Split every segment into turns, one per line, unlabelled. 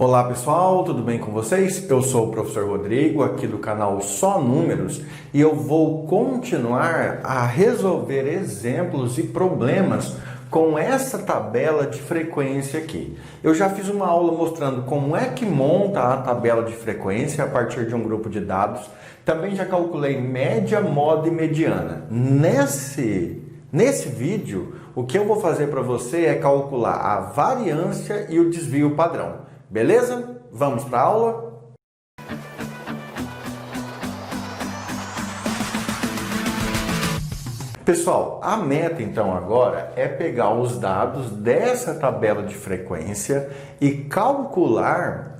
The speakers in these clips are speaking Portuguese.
Olá pessoal, tudo bem com vocês? Eu sou o professor Rodrigo, aqui do canal Só Números, e eu vou continuar a resolver exemplos e problemas com essa tabela de frequência aqui. Eu já fiz uma aula mostrando como é que monta a tabela de frequência a partir de um grupo de dados. Também já calculei média, moda e mediana. Nesse vídeo, o que eu vou fazer para você é calcular a variância e o desvio padrão. Beleza? Vamos para a aula? Pessoal, a meta então agora é pegar os dados dessa tabela de frequência e calcular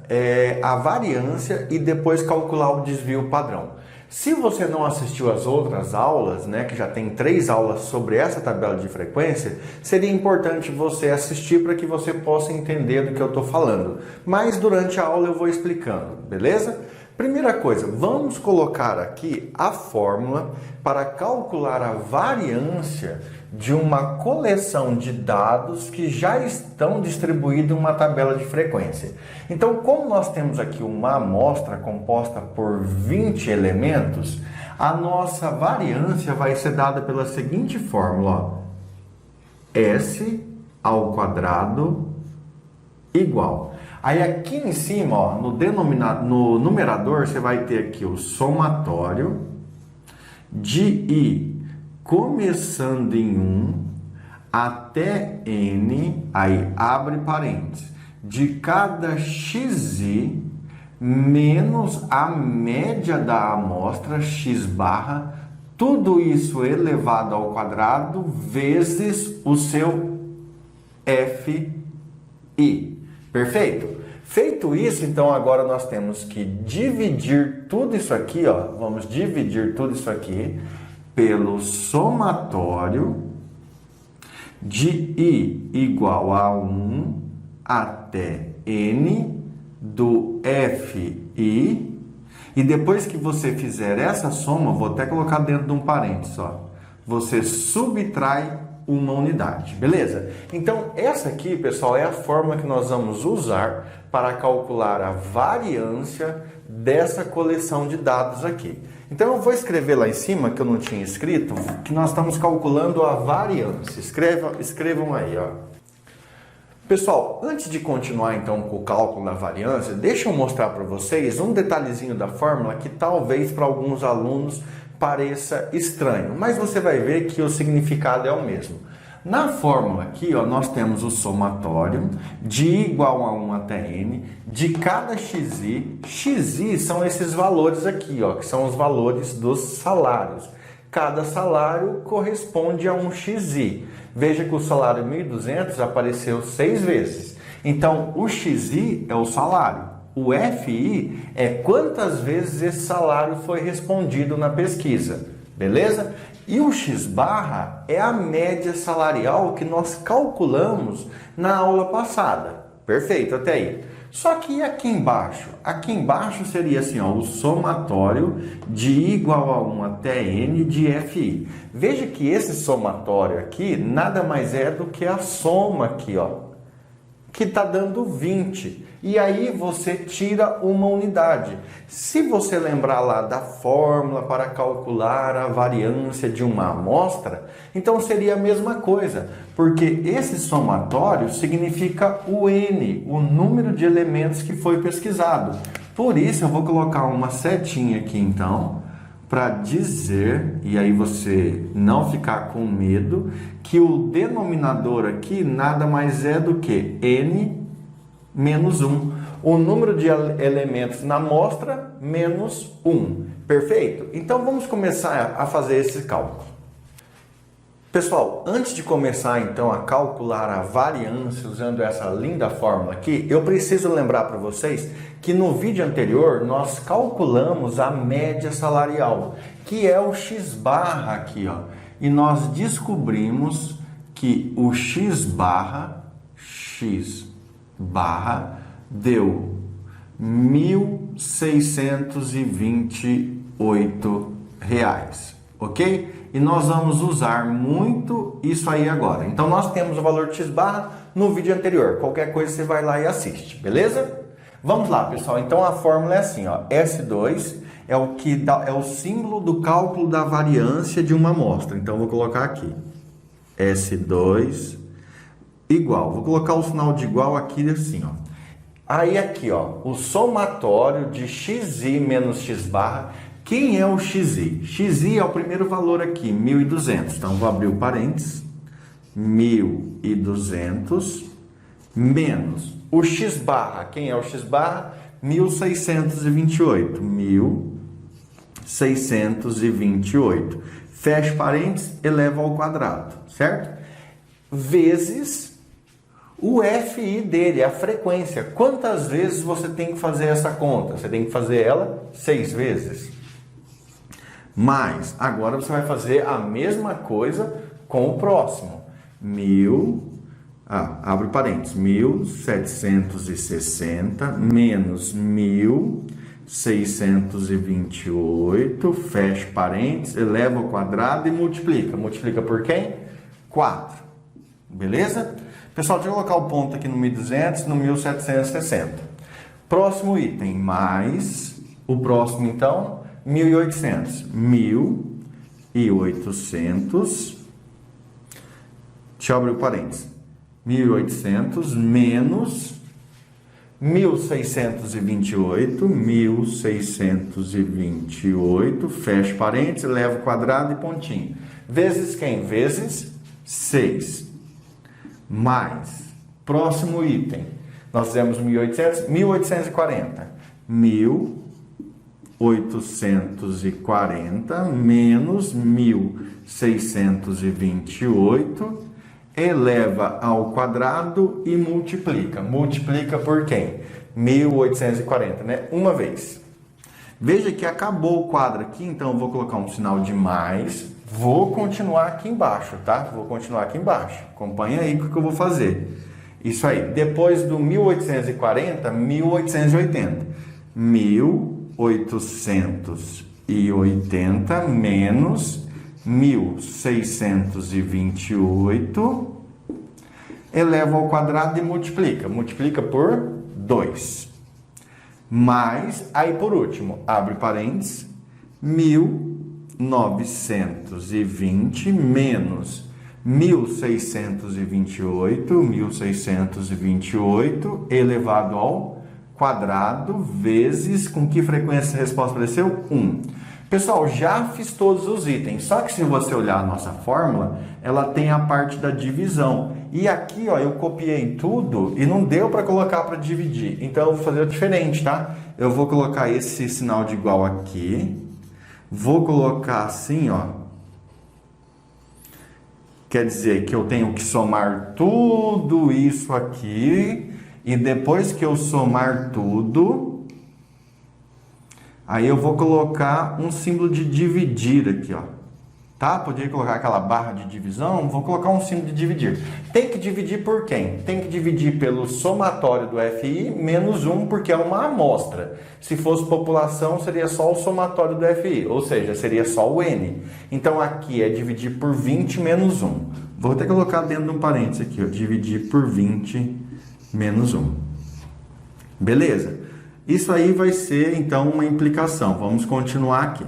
a variância e depois calcular o desvio padrão. Se você não assistiu às outras aulas, que já tem 3 aulas sobre essa tabela de frequência, seria importante você assistir para que você possa entender do que eu estou falando. Mas durante a aula eu vou explicando, beleza? Primeira coisa, vamos colocar aqui a fórmula para calcular a variância de uma coleção de dados que já estão distribuídos em uma tabela de frequência. Então, como nós temos aqui uma amostra composta por 20 elementos, a nossa variância vai ser dada pela seguinte fórmula, S ao quadrado igual. Aí aqui em cima, no numerador, você vai ter aqui o somatório de I começando em 1 até N, aí abre parênteses, de cada xi menos a média da amostra, x barra, tudo isso elevado ao quadrado vezes o seu FI. Perfeito? Feito isso, então agora nós temos que dividir tudo isso aqui, vamos dividir tudo isso aqui pelo somatório de I igual a 1 até N do FI. E depois que você fizer essa soma, vou até colocar dentro de um parênteses, você subtrai uma unidade, beleza? Então, essa aqui, pessoal, é a fórmula que nós vamos usar para calcular a variância dessa coleção de dados aqui. Então, eu vou escrever lá em cima, que eu não tinha escrito, que nós estamos calculando a variância. Escrevam aí, Pessoal, antes de continuar então com o cálculo da variância, deixa eu mostrar para vocês um detalhezinho da fórmula que talvez para alguns alunos pareça estranho, mas você vai ver que o significado é o mesmo. Na fórmula aqui, nós temos o somatório de I igual a 1 até N de cada xi. Xi são esses valores aqui, que são os valores dos salários. Cada salário corresponde a um xi. Veja que o salário 1.200 apareceu 6 vezes. Então, o xi é o salário. O FI é quantas vezes esse salário foi respondido na pesquisa, beleza? E o x barra é a média salarial que nós calculamos na aula passada. Perfeito, até aí. Só que aqui embaixo? Aqui embaixo seria assim, o somatório de I igual a 1 até N de FI. Veja que esse somatório aqui nada mais é do que a soma aqui, que está dando 20. E aí você tira uma unidade. Se você lembrar lá da fórmula para calcular a variância de uma amostra, então seria a mesma coisa, porque esse somatório significa o N, o número de elementos que foi pesquisado. Por isso eu vou colocar uma setinha aqui então, para dizer, e aí você não ficar com medo, que o denominador aqui nada mais é do que N menos 1. O número de elementos na amostra menos 1. Perfeito? Então vamos começar a fazer esse cálculo. Pessoal, antes de começar então a calcular a variância usando essa linda fórmula aqui, eu preciso lembrar para vocês que no vídeo anterior nós calculamos a média salarial, que é o x barra aqui, e nós descobrimos que o x barra deu R$1.628, ok? E nós vamos usar muito isso aí agora. Então nós temos o valor de x barra no vídeo anterior. Qualquer coisa você vai lá e assiste, beleza? Vamos lá, pessoal. Então a fórmula é assim, ó. S2 é o que dá, é o símbolo do cálculo da variância de uma amostra. Então vou colocar aqui. S2 igual. Vou colocar o sinal de igual aqui assim, ó. Aí aqui, ó, o somatório de xi menos x barra. Quem é o xi? Xi é o primeiro valor aqui, 1.200. Então vou abrir o parênteses. 1.200 menos o x barra. Quem é o x barra? 1.628. 1.628. Fecha parênteses, eleva ao quadrado, certo? Vezes o FI dele, a frequência. Quantas vezes você tem que fazer essa conta? Você tem que fazer ela 6 vezes. Mas agora você vai fazer a mesma coisa com o próximo. Abre parênteses, 1.760 menos 1.628, fecha parênteses, eleva ao quadrado e multiplica. Multiplica por quem? 4. Beleza? Pessoal, deixa eu colocar o ponto aqui no 1.200, no 1.760. Próximo item, mais o próximo então, 1.800. 1.800, deixa eu abrir o parênteses. 1.800 menos 1.628, fecha parênteses, leva o quadrado e pontinho. Vezes quem? Vezes 6. Mais, próximo item, nós fizemos 1.800, 1.840. 1.840 menos 1.628, eleva ao quadrado e multiplica. Multiplica por quem? 1.840, né? Uma vez. Veja que acabou o quadro aqui, então eu vou colocar um sinal de mais. Vou continuar aqui embaixo, tá? Vou continuar aqui embaixo. Acompanha aí o que eu vou fazer. Isso aí. Depois do 1.840, 1.880. 1.880 menos 1.628, eleva ao quadrado e multiplica. Multiplica por 2. Mais, aí por último, abre parênteses, 1.920 menos 1.628 elevado ao quadrado, vezes, com que frequência a resposta apareceu? 1. Pessoal, já fiz todos os itens, só que se você olhar a nossa fórmula, ela tem a parte da divisão. E aqui, ó, eu copiei tudo e não deu para colocar para dividir. Então, eu vou fazer diferente, tá? Eu vou colocar esse sinal de igual aqui. Vou colocar assim, ó. Quer dizer que eu tenho que somar tudo isso aqui. E depois que eu somar tudo, aí eu vou colocar um símbolo de dividir aqui, ó. Tá? Poderia colocar aquela barra de divisão, vou colocar um símbolo de dividir. Tem que dividir por quem? Tem que dividir pelo somatório do FI menos 1, porque é uma amostra. Se fosse população, seria só o somatório do FI, ou seja, seria só o N. Então aqui é dividir por 20 menos 1. Vou até colocar dentro de um parênteses aqui, ó, dividir por 20 menos 1. Beleza? Isso aí vai ser, então, uma implicação. Vamos continuar aqui.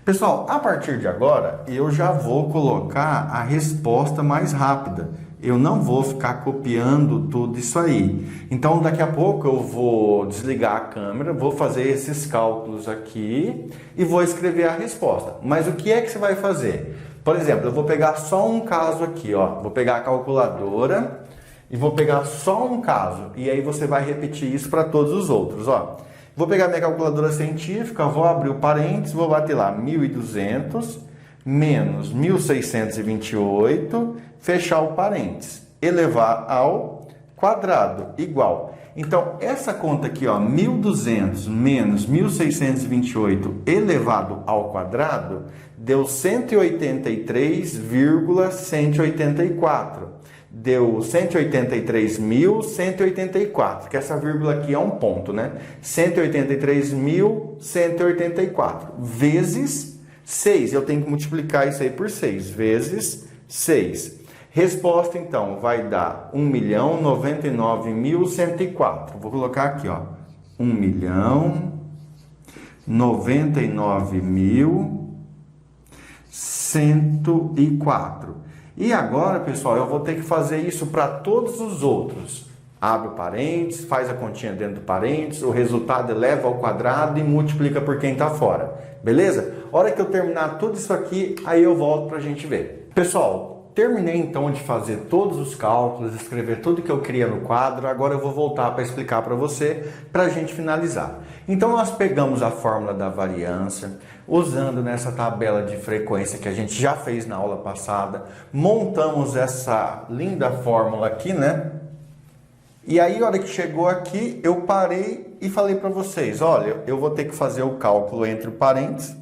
Pessoal, a partir de agora, eu já vou colocar a resposta mais rápida. Eu não vou ficar copiando tudo isso aí. Então, daqui a pouco eu vou desligar a câmera, vou fazer esses cálculos aqui e vou escrever a resposta. Mas o que é que você vai fazer? Por exemplo, eu vou pegar só um caso aqui, ó. Vou pegar a calculadora e vou pegar só um caso. E aí você vai repetir isso para todos os outros, ó. Vou pegar minha calculadora científica, vou abrir o parênteses, vou bater lá 1.200 menos 1.628, fechar o parênteses, elevar ao quadrado, igual. Então, essa conta aqui, ó, 1.200 menos 1.628 elevado ao quadrado, deu 183,184. Deu 183.184, que essa vírgula aqui é um ponto, né? 183.184 vezes 6. Eu tenho que multiplicar isso aí por 6, vezes 6. Resposta, então, vai dar 1.099.104. Vou colocar aqui, ó, 1.099.104. E agora, pessoal, eu vou ter que fazer isso para todos os outros. Abre o parênteses, faz a continha dentro do parênteses, o resultado eleva ao quadrado e multiplica por quem está fora. Beleza? Hora que eu terminar tudo isso aqui, aí eu volto para a gente ver. Pessoal, terminei então de fazer todos os cálculos, escrever tudo que eu queria no quadro. Agora eu vou voltar para explicar para você, para a gente finalizar. Então nós pegamos a fórmula da variância, usando nessa tabela de frequência que a gente já fez na aula passada, montamos essa linda fórmula aqui, né? E aí, a hora que chegou aqui, eu parei e falei para vocês, olha, eu vou ter que fazer o cálculo entre o parênteses,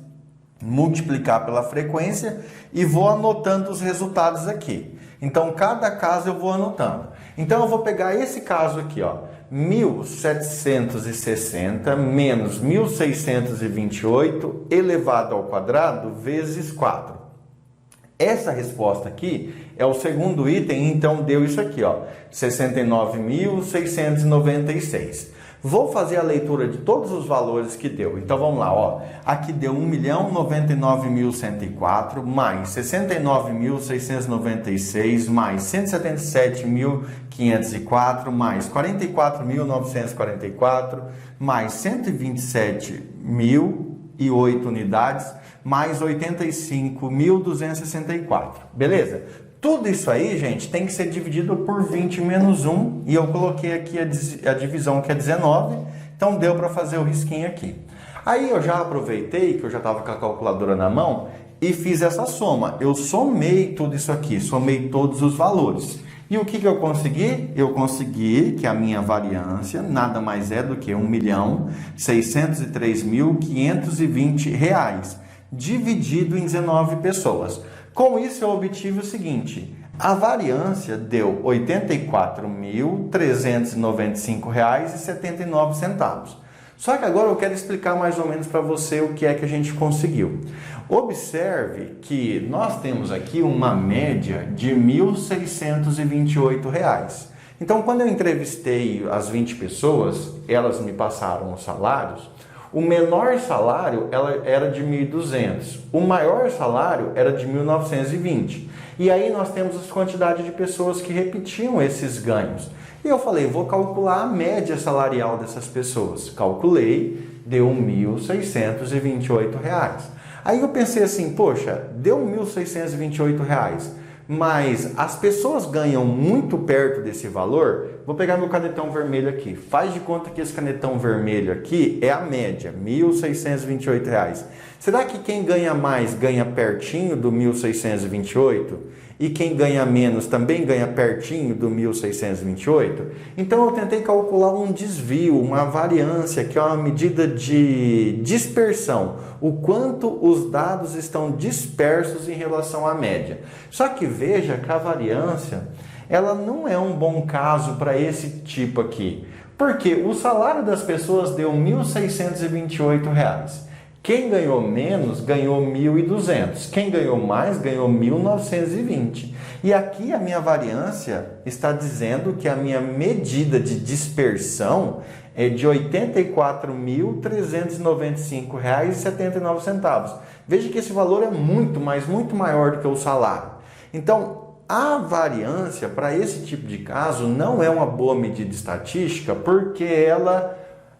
multiplicar pela frequência e vou anotando os resultados aqui. Então, cada caso eu vou anotando. Então, eu vou pegar esse caso aqui, ó, 1.760 menos 1.628 elevado ao quadrado vezes 4. Essa resposta aqui é o segundo item, então deu isso aqui, ó, 69.696. Vou fazer a leitura de todos os valores que deu. Então vamos lá, ó. Aqui deu 1.099.104 mais 69.696 mais 177.504 mais 44.944 mais 127.008 unidades mais 85.264. Beleza? Tudo isso aí, gente, tem que ser dividido por 20 menos 1. E eu coloquei aqui a divisão que é 19. Então, deu para fazer o risquinho aqui. Aí, eu já aproveitei, que eu já estava com a calculadora na mão, e fiz essa soma. Eu somei tudo isso aqui, somei todos os valores. E o que eu consegui? Eu consegui que a minha variância nada mais é do que R$ 1.603.520, dividido em 19 pessoas. Com isso, eu obtive o seguinte: a variância deu R$ 84.395,79. Só que agora eu quero explicar mais ou menos para você o que é que a gente conseguiu. Observe que nós temos aqui uma média de R$ 1.628. Então, quando eu entrevistei as 20 pessoas, elas me passaram os salários. O menor salário era de 1.200, o maior salário era de 1.920. E aí nós temos as quantidades de pessoas que repetiam esses ganhos. E eu falei, vou calcular a média salarial dessas pessoas. Calculei, deu R$ 1.628. Aí eu pensei assim, poxa, deu R$ 1.628, mas as pessoas ganham muito perto desse valor. Vou pegar meu canetão vermelho aqui. Faz de conta que esse canetão vermelho aqui é a média, R$ 1.628. Será que quem ganha mais ganha pertinho do 1.628? E quem ganha menos também ganha pertinho do 1.628? Então eu tentei calcular um desvio, uma variância, que é uma medida de dispersão. O quanto os dados estão dispersos em relação à média. Só que veja que a variância, ela não é um bom caso para esse tipo aqui. Porque o salário das pessoas deu R$ 1.628. Quem ganhou menos ganhou 1.200. Quem ganhou mais ganhou 1.920. E aqui a minha variância está dizendo que a minha medida de dispersão é de R$ 84.395,79. Veja que esse valor é muito, mas muito maior do que o salário. Então, a variância para esse tipo de caso não é uma boa medida estatística, porque ela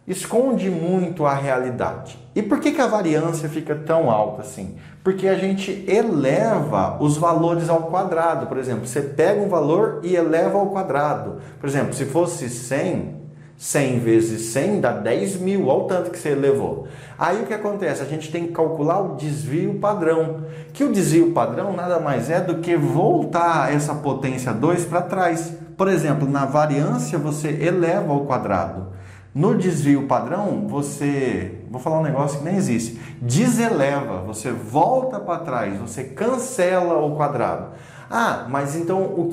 esconde muito a realidade. E por que a variância fica tão alta assim? Porque a gente eleva os valores ao quadrado. Por exemplo, você pega um valor e eleva ao quadrado. Por exemplo, se fosse 100 vezes 100 dá 10.000, olha o tanto que você elevou. Aí o que acontece? A gente tem que calcular o desvio padrão. Que o desvio padrão nada mais é do que voltar essa potência 2 para trás. Por exemplo, na variância você eleva ao quadrado. No desvio padrão, vou falar um negócio que nem existe, deseleva, você volta para trás, você cancela o quadrado. Ah, mas então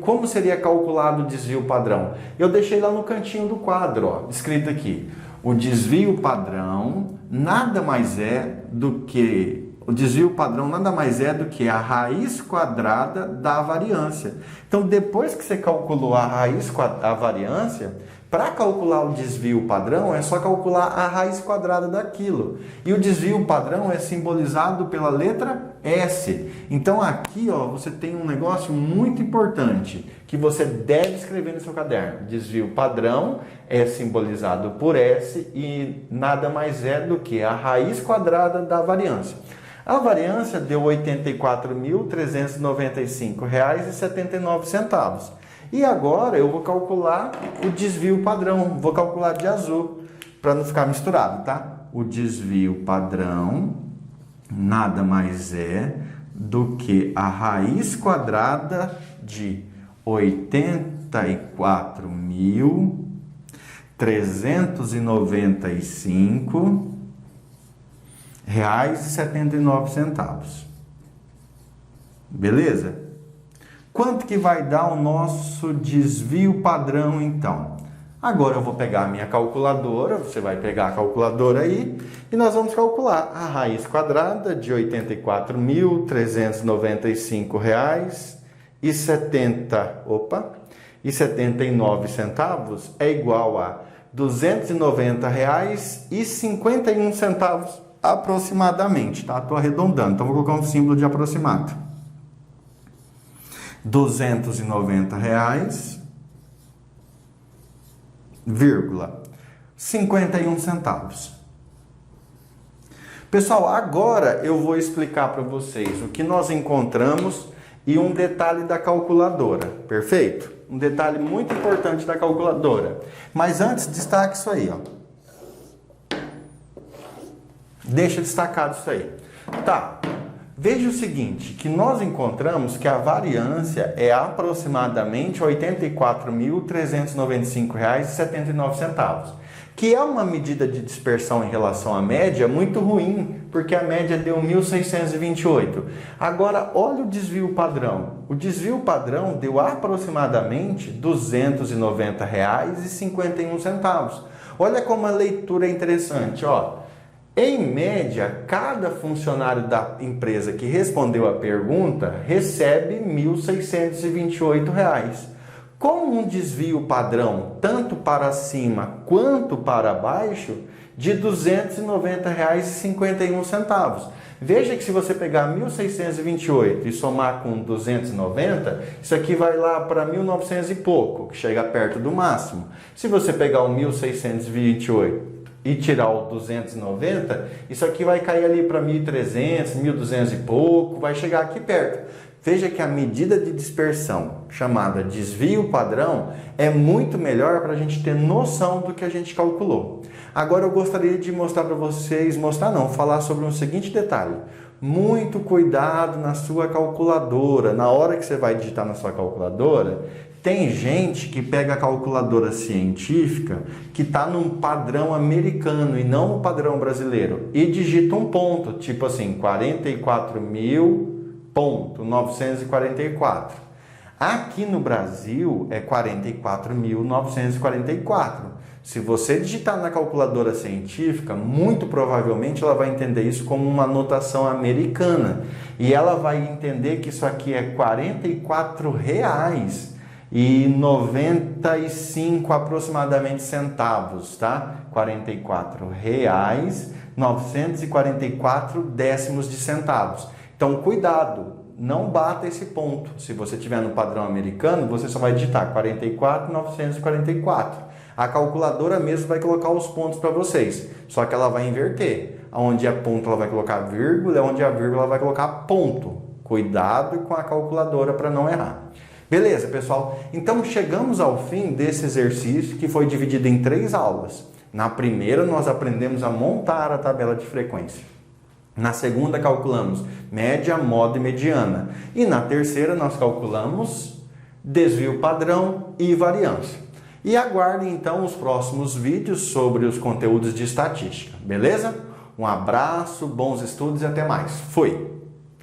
como seria calculado o desvio padrão? Eu deixei lá no cantinho do quadro, ó, escrito aqui. O desvio padrão nada mais é do que a raiz quadrada da variância. Então, depois que você calculou a variância, Para calcular o desvio padrão, é só calcular a raiz quadrada daquilo. E o desvio padrão é simbolizado pela letra S. Então aqui, ó, você tem um negócio muito importante que você deve escrever no seu caderno. Desvio padrão é simbolizado por S e nada mais é do que a raiz quadrada da variância. A variância deu R$ 84.395,79. E agora eu vou calcular o desvio padrão, vou calcular de azul, para não ficar misturado, tá? O desvio padrão nada mais é do que a raiz quadrada de 84.395,79. Beleza? Quanto que vai dar o nosso desvio padrão, então? Agora eu vou pegar a minha calculadora, você vai pegar a calculadora aí, e nós vamos calcular a raiz quadrada de R$ 84.395,79 é igual a R$ 290,51 aproximadamente, tá? Estou arredondando, então vou colocar um símbolo de aproximado. R$ 290,51. Pessoal, agora eu vou explicar para vocês o que nós encontramos e um detalhe da calculadora, perfeito? Um detalhe muito importante da calculadora. Mas antes, destaque isso aí, ó. Deixa destacado isso aí. Tá. Veja o seguinte, que nós encontramos que a variância é aproximadamente R$ 84.395,79, que é uma medida de dispersão em relação à média muito ruim, porque a média deu 1.628. Agora, olha o desvio padrão. O desvio padrão deu aproximadamente R$ 290,51. Olha como a leitura é interessante, ó. Em média, cada funcionário da empresa que respondeu a pergunta recebe R$ 1.628. Com um desvio padrão, tanto para cima quanto para baixo, de R$ 290,51. Veja que se você pegar 1.628 e somar com 290, isso aqui vai lá para 1.900 e pouco, que chega perto do máximo. Se você pegar o 1.628 e tirar o 290, isso aqui vai cair ali para 1.300, 1.200 e pouco, vai chegar aqui perto. Veja que a medida de dispersão, chamada desvio padrão, é muito melhor para a gente ter noção do que a gente calculou. Agora eu gostaria de mostrar para vocês, falar sobre um seguinte detalhe. Muito cuidado na sua calculadora. Na hora que você vai digitar na sua calculadora, tem gente que pega a calculadora científica que está num padrão americano e não no padrão brasileiro e digita um ponto, tipo assim, 44.944. Aqui no Brasil é 44.944. Se você digitar na calculadora científica, muito provavelmente ela vai entender isso como uma notação americana. E ela vai entender que isso aqui é R$ 44,95 aproximadamente centavos, tá? R$ 44,944 décimos de centavos. Então, cuidado, não bata esse ponto. Se você estiver no padrão americano, você só vai digitar 44,944. A calculadora mesmo vai colocar os pontos para vocês, só que ela vai inverter. Onde é ponto ela vai colocar vírgula, onde é vírgula ela vai colocar ponto. Cuidado com a calculadora para não errar. Beleza, pessoal? Então chegamos ao fim desse exercício que foi dividido em 3 aulas. Na primeira nós aprendemos a montar a tabela de frequência. Na segunda calculamos média, moda e mediana. E na terceira nós calculamos desvio padrão e variância. E aguardem então os próximos vídeos sobre os conteúdos de estatística, beleza? Um abraço, bons estudos e até mais. Fui!